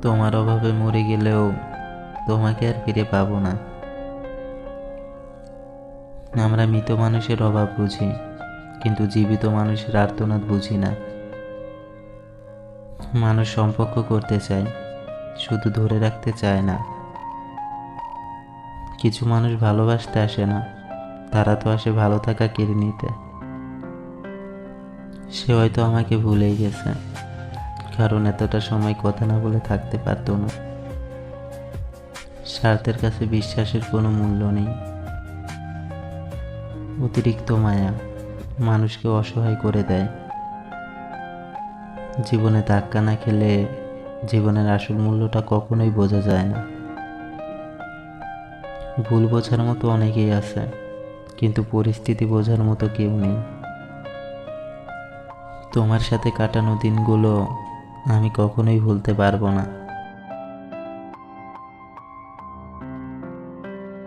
তোমার অভাবে মরে গেলেও তোমাকে আর ফিরে পাবো না। আমরা মৃত মানুষের অভাব বুঝি, কিন্তু জীবিত মানুষের আর্তনাদ বুঝি না। মানুষ সম্পর্ক করতে চায়, শুধু ধরে রাখতে চায় না। কিছু মানুষ ভালোবাসতে আসে না, তারা তো আসে ভালো থাকা কেড়ে নিতে। সে হয়তো আমাকে ভুলেই গেছে, কারণ এতটা সময় কথা না বলে থাকতে পারতো না। স্বার্থের কাছে বিশ্বাসের কোনো মূল্য নেই। অতিরিক্ত মায়া মানুষকে অসহায় করে দেয়। জীবনে ধাক্কা না খেলে জীবনের আসল মূল্যটা কখনোই বোঝা যায় না। ভুল বোঝার মতো অনেকেই আছে, কিন্তু পরিস্থিতি বোঝার মতো কেউ নেই। তোমার সাথে কাটানো দিনগুলো আমি কখনোই ভুলতে পারবো না।